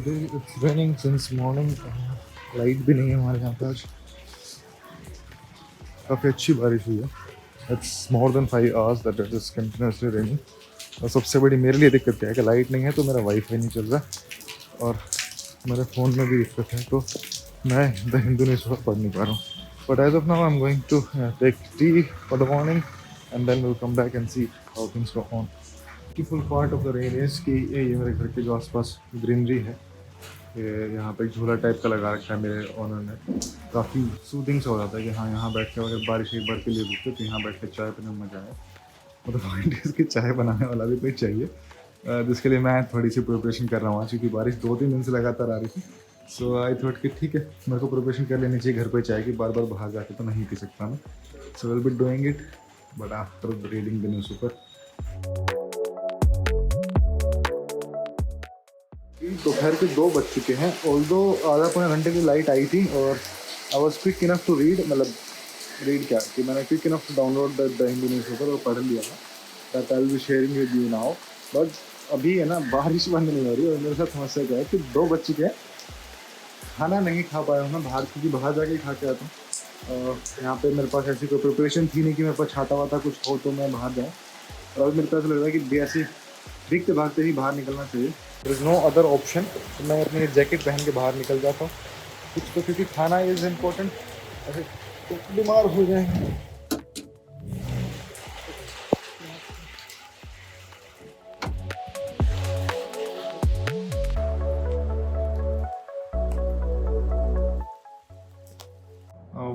Today it's raining since morning. Light भी नहीं है हमारे यहाँ पे आज। काफ़ी अच्छी बारिश हुई है। It's more than 5 hours that it is continuously raining. और सबसे बड़ी मेरे लिए दिक्कत क्या है कि लाइट नहीं है तो मेरा वाईफाई नहीं चल रहा और मेरे फ़ोन में भी दिक्कत है, तो मैं द हिंदू न्यूज़पेपर पढ़ नहीं पा रहा हूँ। But as of now I am going to take tea for the morning and then will come back and see how things go on. Beautiful part of the rain is कि ये मेरे घर के जो आसपास ग्रीनरी है, ये यहाँ पे एक झूला टाइप का लगा रखा है मेरे ओनर ने। काफ़ी सूदिंग सा हो जाता है कि हाँ यहाँ बैठ के अगर बारिश एक बार के लिए रुके तो यहाँ बैठ के चाय पीने में मज़ा आए। मतलब पॉइंट इसकी चाय बनाने वाला भी कोई चाहिए, जिसके लिए मैं थोड़ी सी प्रिपरेशन कर रहा हूँ क्योंकि बारिश 2-3 दिन से लगातार आ रही थी। सो आई थॉट कि ठीक है, मेरे को प्रिपरेशन कर लेनी चाहिए घर पे चाय की, बार बार बाहर जाके तो नहीं पी सकता मैं। So will be doing it but after reading the newspaper. दोपहर के 2 बज चुके हैं। ऑल्दो आधा पौने घंटे की लाइट आई थी और I was quick enough to read, मतलब रीड क्या कि मैंने quick enough to download the Hindu newspaper और पढ़ लिया था। That I will be sharing with you now. But अभी है ना बारिश बंद नहीं हो रही और मेरे साथ समस्या क्या है कि 2 बज चुके हैं, खाना नहीं खा पाया हूँ मैं बाहर, क्योंकि बाहर जाके ही खा के आता हूँ। यहाँ पे मेरे पास ऐसी कोई प्रिपरेशन थी नहीं कि मेरे पास छाता वाता कुछ हो तो मैं बाहर जाऊँ। और अब मेरे को ऐसा लग रहा है कि ऐसे भीगते भागते ही बाहर निकलना चाहिए। There is no other option. तो मैं अपनी जैकेट पहन के बाहर निकल जाता हूँ कुछ तो, क्योंकि खाना इज़ इम्पोर्टेंट, ऐसे तो बीमार हो जाएंगे।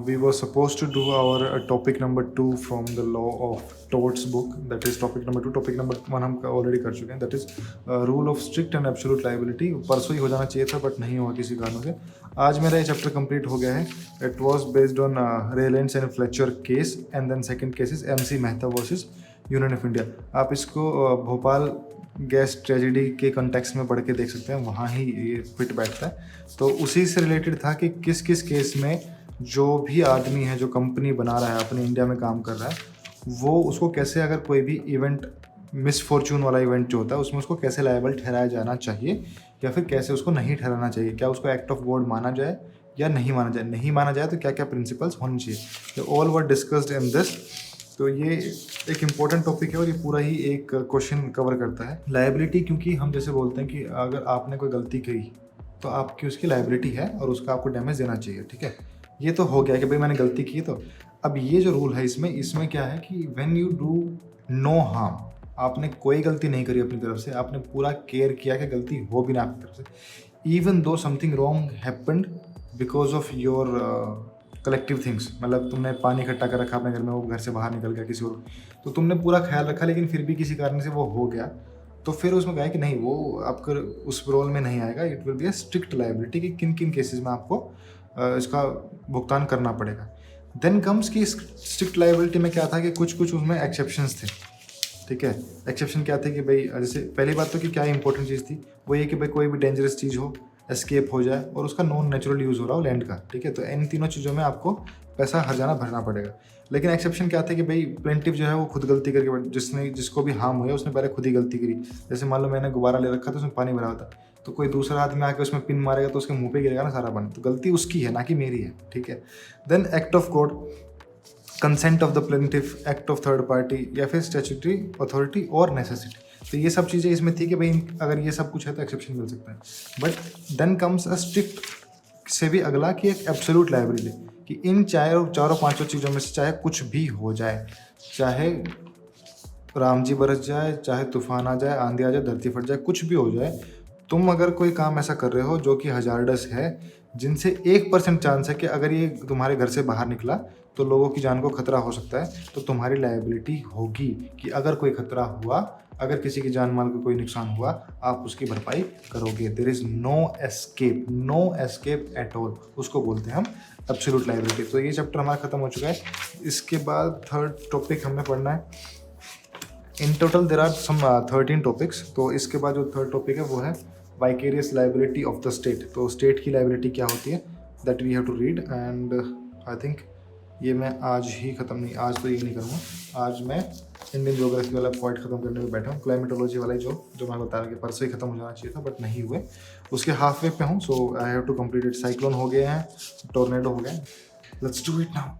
We were supposed to do our topic number 2 from the law of torts book, that is topic number 2. topic number 1 हम ऑलरेडी कर चुके हैं, that is rule of strict and absolute liability। परसों ही हो जाना चाहिए था बट नहीं हुआ किसी कारणों से। आज मेरा ये चैप्टर कंप्लीट हो गया है। It was based on Rylands and Fletcher case and then second case is MC Mehta versus union of India. आप इसको भोपाल गैस ट्रेजेडी के कंटेक्स्ट में पढ़ के देख सकते हैं, वहाँ ही ये फिट बैठता है। तो उसी से रिलेटेड था कि किस किस केस में जो भी आदमी है जो कंपनी बना रहा है अपने इंडिया में काम कर रहा है, वो उसको कैसे, अगर कोई भी इवेंट मिसफॉर्चून वाला इवेंट जो होता है उसमें उसको कैसे लायबल ठहराया जाना चाहिए या फिर कैसे उसको नहीं ठहराना चाहिए। क्या उसको एक्ट ऑफ गॉड माना जाए या नहीं माना जाए, नहीं माना जाए तो क्या क्या प्रिंसिपल्स होने चाहिए। तो all were discussed in this. तो ये एक इम्पॉर्टेंट टॉपिक है और ये पूरा ही एक क्वेश्चन कवर करता है लायबिलिटी, क्योंकि हम जैसे बोलते हैं कि अगर आपने कोई गलती की तो आपकी उसकी लायबिलिटी है और उसका आपको डैमेज देना चाहिए। ठीक है, ये तो हो गया कि भाई मैंने गलती की। तो अब ये जो रूल है इसमें क्या है कि when you do no harm, आपने कोई गलती नहीं करी अपनी तरफ से, आपने पूरा केयर किया कि गलती हो भी ना आपकी तरफ से, even though something wrong happened because of your collective things, मतलब तुमने पानी इकट्ठा कर रखा अपने घर में, वो घर से बाहर निकल गया किसी और, तो तुमने पूरा ख्याल रखा लेकिन फिर भी किसी कारण से वो हो गया, तो फिर उसमें कहा है कि नहीं, वो आपको उस रोल में नहीं आएगा। It will be a strict liability कि किन किन केसेस में आपको इसका भुगतान करना पड़ेगा। देन कम्स की स्ट्रिक्ट लायबिलिटी में क्या था कि कुछ कुछ उसमें एक्सेप्शंस थे। ठीक है, एक्सेप्शन क्या थे कि भाई जैसे पहली बात तो कि क्या इंपॉर्टेंट चीज़ थी, वो ये कि भाई कोई भी डेंजरस चीज़ हो, एस्केप हो जाए और उसका नॉन नेचुरल यूज़ हो रहा हो लैंड का। ठीक है, तो इन तीनों चीज़ों में आपको पैसा हर जाना भरना पड़ेगा। लेकिन एक्सेप्शन क्या थे कि भाई प्लेंटिव जो है वो खुद गलती करके, जिसको भी हार्म हुआ उसने पहले खुद ही गलती करी। जैसे मान लो मैंने गुब्बारा ले रखा था, उसमें पानी भरा हुआ था, तो कोई दूसरा आदमी आके उसमें पिन मारेगा तो उसके मुंह पे गिरेगा ना सारा पानी, तो गलती उसकी है ना कि मेरी है। ठीक है, then act of court, consent of the plaintiff, act of third party या फिर स्टैट्यूटरी अथॉरिटी और नेसेसिटी। तो ये सब चीज़ें इसमें थी कि भाई अगर ये सब कुछ है तो एक्सेप्शन मिल सकता है। But then comes a strict से भी अगला कि एक एब्सोल्यूट लायबिलिटी, कि इन चारों पांचों चीज़ों में से चाहे कुछ भी हो जाए, चाहे राम जी बरस जाए, चाहे तूफान आ जाए, आंधी आ जाए, धरती फट जाए, कुछ भी हो जाए, तुम अगर कोई काम ऐसा कर रहे हो जो कि हजार्डस है, जिनसे 1% चांस है कि अगर ये तुम्हारे घर से बाहर निकला तो लोगों की जान को खतरा हो सकता है, तो तुम्हारी लायबिलिटी होगी कि अगर कोई खतरा हुआ, अगर किसी की जान माल को कोई नुकसान हुआ, आप उसकी भरपाई करोगे। There is no escape at all, उसको बोलते हैं हम एब्सोल्यूट लायबिलिटी। तो ये चैप्टर हमारा खत्म हो चुका है। इसके बाद थर्ड टॉपिक हमें पढ़ना है। In total there are some 13 topics. तो इसके बाद जो थर्ड टॉपिक है वो है vicarious liability of the state. तो स्टेट की लायबिलिटी क्या होती है, that we have to read and I think ये मैं आज ही ख़त्म नहीं, आज तो ये नहीं करूँगा। आज मैं इंडियन ज्योग्राफी वाला पॉइंट ख़त्म करने में बैठा हूँ। क्लाइमेटोलॉजी वाला जो मैं बता रहा कि परसों ही ख़त्म हो जाना चाहिए था, बट नहीं हुए। उसके हाफ वे पे हूँ, so I have to complete it. Cyclone हो गए हैं, टोर्नेडो हो गए, लेट्स डू इट नाउ।